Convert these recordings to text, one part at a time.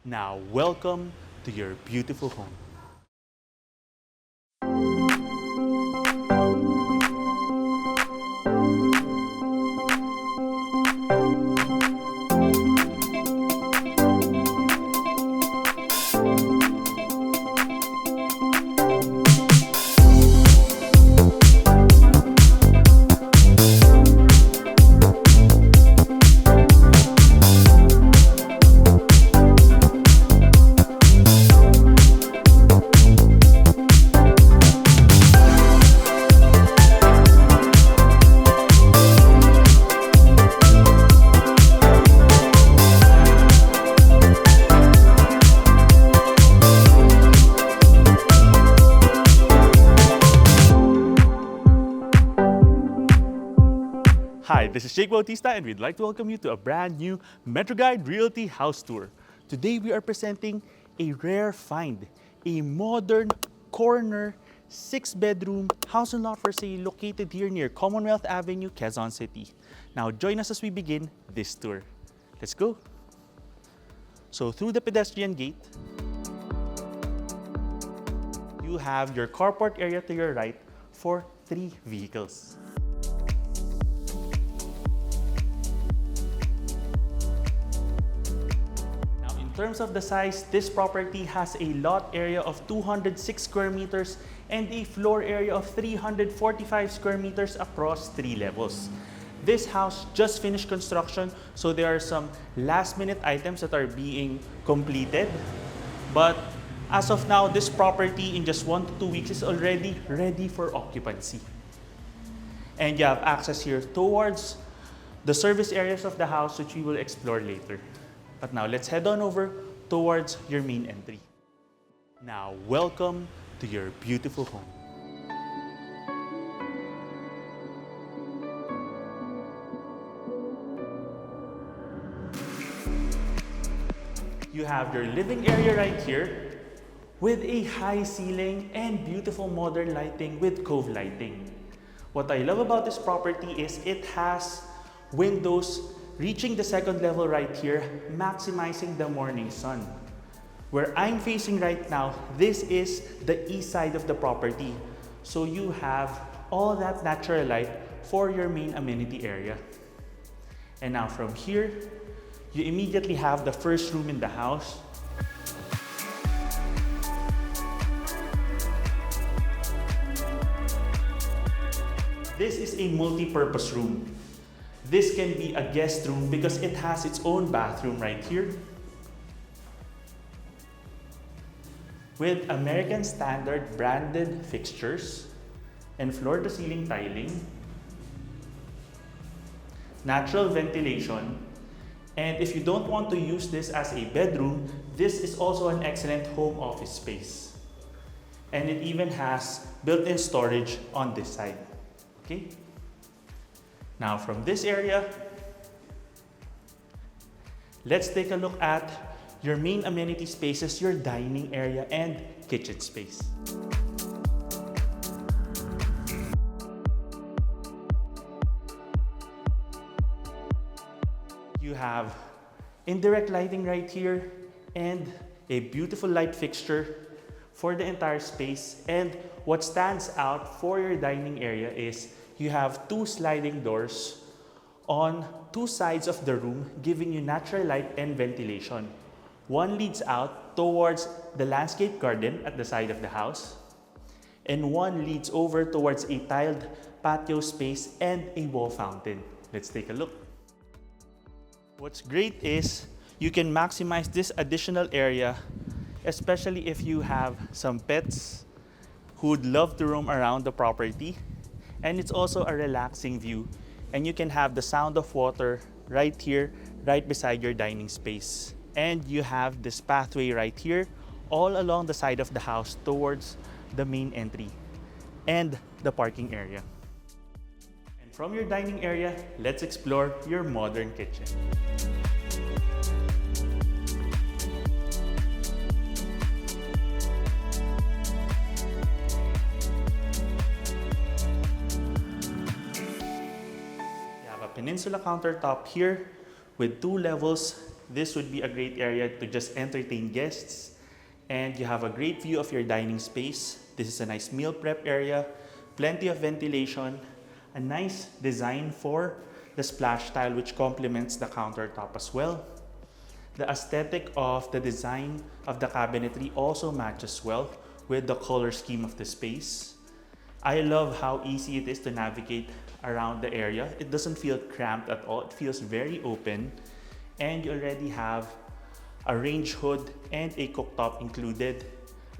Now, welcome to your beautiful home. Hi, this is Bautista and we'd like to welcome you to a brand new MetroGuide Realty house tour. Today we are presenting a rare find, a modern corner 6-bedroom house and lot for sale located here near Commonwealth Avenue, Quezon City. Now join us as we begin this tour. Let's go. So through the pedestrian gate, you have your carport area to your right for 3 vehicles. In terms of the size, this property has a lot area of 206 square meters and a floor area of 345 square meters across 3 levels. This house just finished construction, so there are some last-minute items that are being completed. But as of now, this property in just 1 to 2 weeks is already ready for occupancy. And you have access here towards the service areas of the house, which we will explore later. But now let's head on over towards your main entry. Now, welcome to your beautiful home. You have your living area right here with a high ceiling and beautiful modern lighting with cove lighting. What I love about this property is it has windows reaching the 2nd level right here, maximizing the morning sun. Where I'm facing right now, this is the east side of the property. So you have all that natural light for your main amenity area. And now from here, you immediately have the first room in the house. This is a multi-purpose room. This can be a guest room because it has its own bathroom right here with American Standard branded fixtures and floor-to-ceiling tiling, natural ventilation, and if you don't want to use this as a bedroom, this is also an excellent home office space. And it even has built-in storage on this side. Okay? Now from this area, let's take a look at your main amenity spaces, your dining area and kitchen space. You have indirect lighting right here and a beautiful light fixture for the entire space. And what stands out for your dining area is you have 2 sliding doors on 2 sides of the room, giving you natural light and ventilation. One leads out towards the landscape garden at the side of the house, and one leads over towards a tiled patio space and a wall fountain. Let's take a look. What's great is you can maximize this additional area, especially if you have some pets who would love to roam around the property. And it's also a relaxing view, and you can have the sound of water right here, right beside your dining space. And you have this pathway right here, all along the side of the house towards the main entry and the parking area. And from your dining area, let's explore your modern kitchen. Peninsula countertop here with 2 levels this would be a great area to just entertain guests. And you have a great view of your dining space. This is a nice meal prep area, plenty of ventilation, a nice design for the splash tile which complements the countertop as well. The aesthetic of the design of the cabinetry also matches well with the color scheme of the space. I love how easy it is to navigate around the area. It doesn't feel cramped at all. It feels very open, and you already have a range hood and a cooktop included,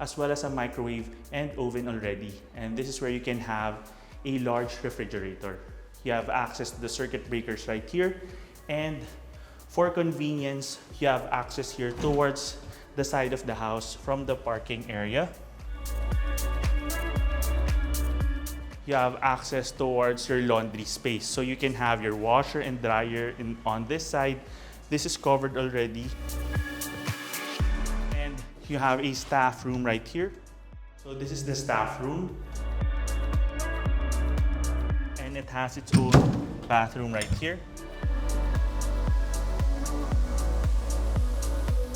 as well as a microwave and oven already. And this is where you can have a large refrigerator. You have access to the circuit breakers right here, and for convenience, you have access here towards the side of the house from the parking area. You have access towards your laundry space, so you can have your washer and dryer on this side. This is covered already. And you have a staff room right here. So this is the staff room. And it has its own bathroom right here.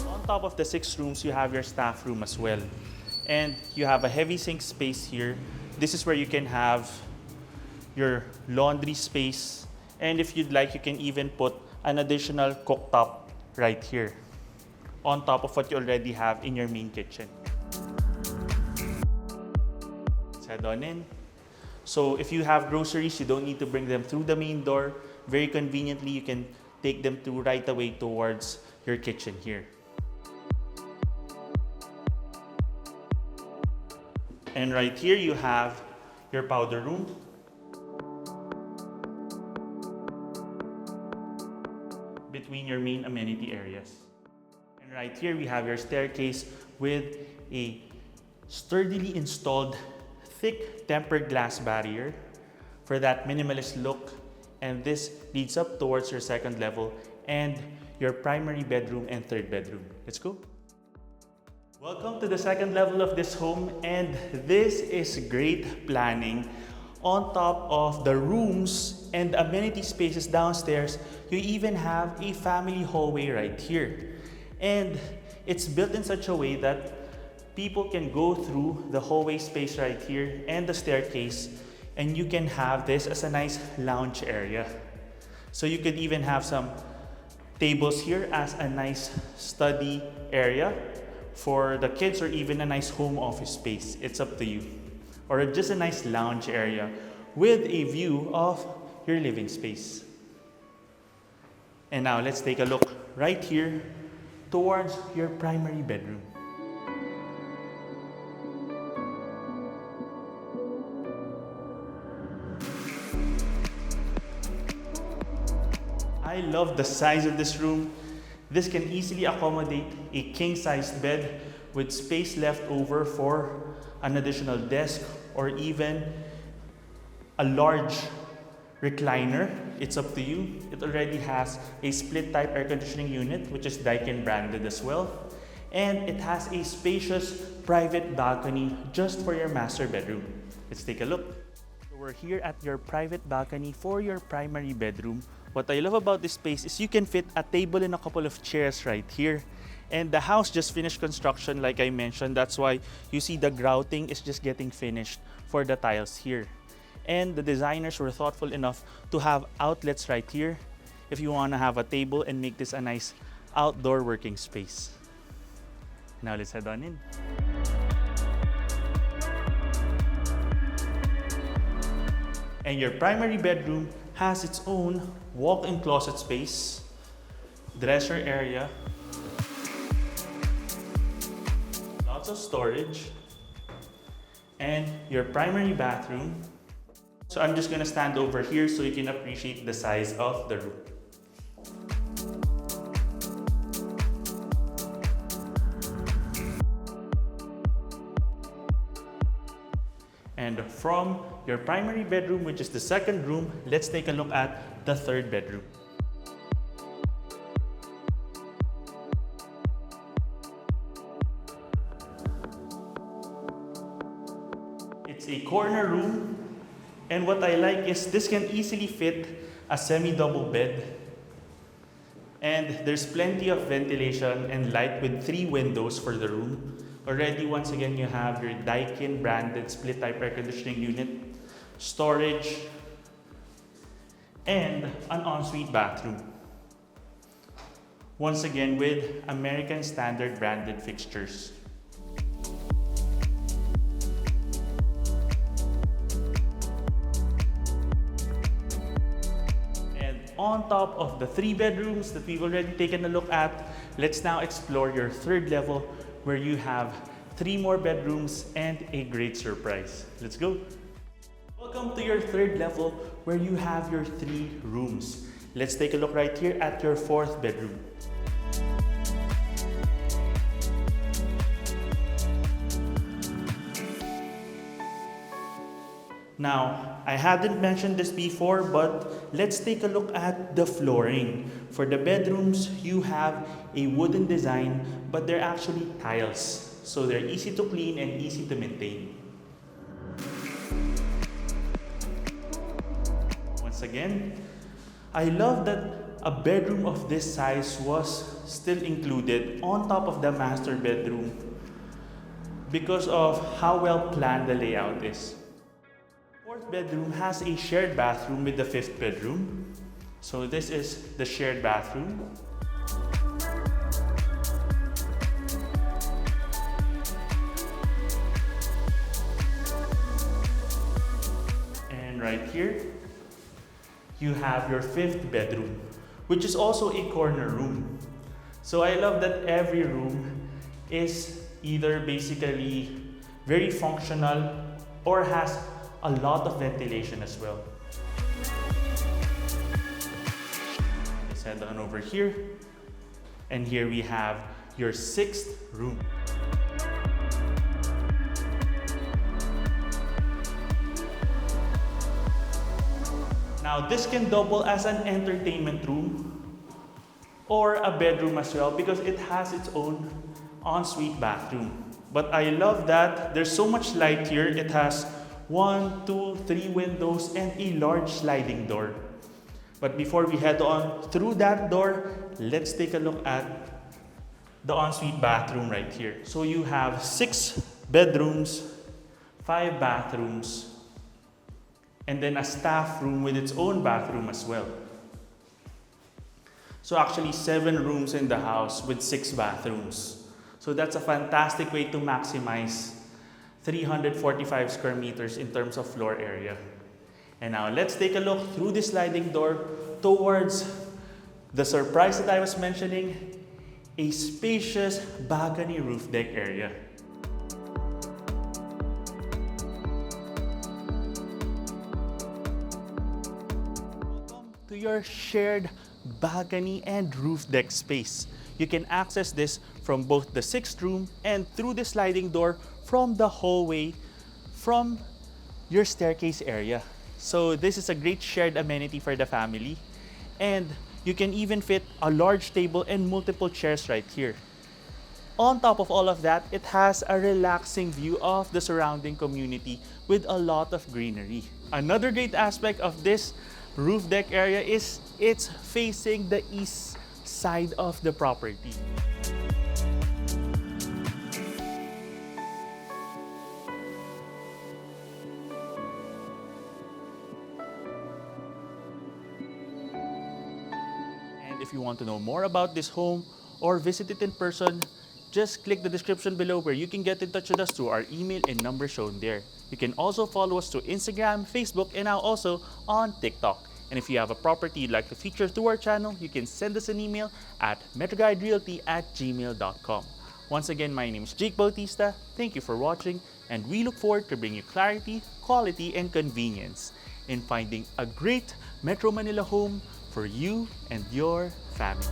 On top of the 6 rooms, you have your staff room as well. And you have a heavy sink space here. This is where you can have your laundry space. And if you'd like, you can even put an additional cooktop right here on top of what you already have in your main kitchen. Let's head on in. So if you have groceries, you don't need to bring them through the main door. Very conveniently, you can take them right away towards your kitchen here. And right here, you have your powder room. Between your main amenity areas. And right here, we have your staircase with a sturdily installed thick tempered glass barrier for that minimalist look. And this leads up towards your second level and your primary bedroom and third bedroom. Let's go. Welcome to the second level of this home, and this is great planning. On top of the rooms and amenity spaces downstairs, you even have a family hallway right here. And it's built in such a way that people can go through the hallway space right here and the staircase, and you can have this as a nice lounge area. So you could even have some tables here as a nice study area for the kids, or even a nice home office space. It's up to you. Or just a nice lounge area with a view of your living space. And now let's take a look right here towards your primary bedroom. I love the size of this room. This can easily accommodate a king-sized bed with space left over for an additional desk or even a large recliner. It's up to you. It already has a split type air conditioning unit, which is Daikin branded as well. And it has a spacious private balcony just for your master bedroom. Let's take a look. So we're here at your private balcony for your primary bedroom. What I love about this space is you can fit a table and a couple of chairs right here. And the house just finished construction, like I mentioned. That's why you see the grouting is just getting finished for the tiles here. And the designers were thoughtful enough to have outlets right here if you want to have a table and make this a nice outdoor working space. Now let's head on in. And your primary bedroom has its own walk-in closet space, dresser area, lots of storage, and your primary bathroom. So I'm just gonna stand over here so you can appreciate the size of the room. And from your primary bedroom, which is the second room, let's take a look at the third bedroom. It's a corner room, and what I like is this can easily fit a semi-double bed And there's plenty of ventilation and light with 3 windows for the room. Already, once again, you have your Daikin branded split type air conditioning unit, storage, and an ensuite bathroom. Once again, with American Standard branded fixtures. On top of the 3 bedrooms that we've already taken a look at, let's now explore your 3rd level where you have 3 more bedrooms and a great surprise. Let's go. Welcome to your 3rd level where you have your 3 rooms. Let's take a look right here at your 4th bedroom. Now, I hadn't mentioned this before, but let's take a look at the flooring. For the bedrooms, you have a wooden design, but they're actually tiles. So they're easy to clean and easy to maintain. Once again, I love that a bedroom of this size was still included on top of the master bedroom because of how well planned the layout is. 4th bedroom has a shared bathroom with the 5th bedroom. So this is the shared bathroom. And right here, you have your 5th bedroom, which is also a corner room. So I love that every room is either basically very functional or has a lot of ventilation as well. Let's head on over here. And here we have your 6th room. Now this can double as an entertainment room or a bedroom as well because it has its own ensuite bathroom. But I love that there's so much light here. It has 1, 2, 3 windows and a large sliding door. But before we head on through that door, let's take a look at the ensuite bathroom right here. So you have 6 bedrooms, 5 bathrooms, and then a staff room with its own bathroom as well. So actually 7 rooms in the house with 6 bathrooms. So that's a fantastic way to maximize 345 square meters in terms of floor area. And now let's take a look through the sliding door towards the surprise that I was mentioning, a spacious balcony roof deck area. Welcome to your shared balcony and roof deck space. You can access this from both the 6th room and through the sliding door from the hallway from your staircase area. So this is a great shared amenity for the family. And you can even fit a large table and multiple chairs right here. On top of all of that, it has a relaxing view of the surrounding community with a lot of greenery. Another great aspect of this roof deck area is it's facing the east side of the property. If you want to know more about this home or visit it in person, just click the description below where you can get in touch with us through our email and number shown there. You can also follow us to Instagram, Facebook, and now also on TikTok. And if you have a property you'd like to feature through our channel, you can send us an email at metroguiderealty@gmail.com. Once again, my name is Jake Bautista. Thank you for watching, and we look forward to bringing you clarity, quality, and convenience in finding a great Metro Manila home for you and your family.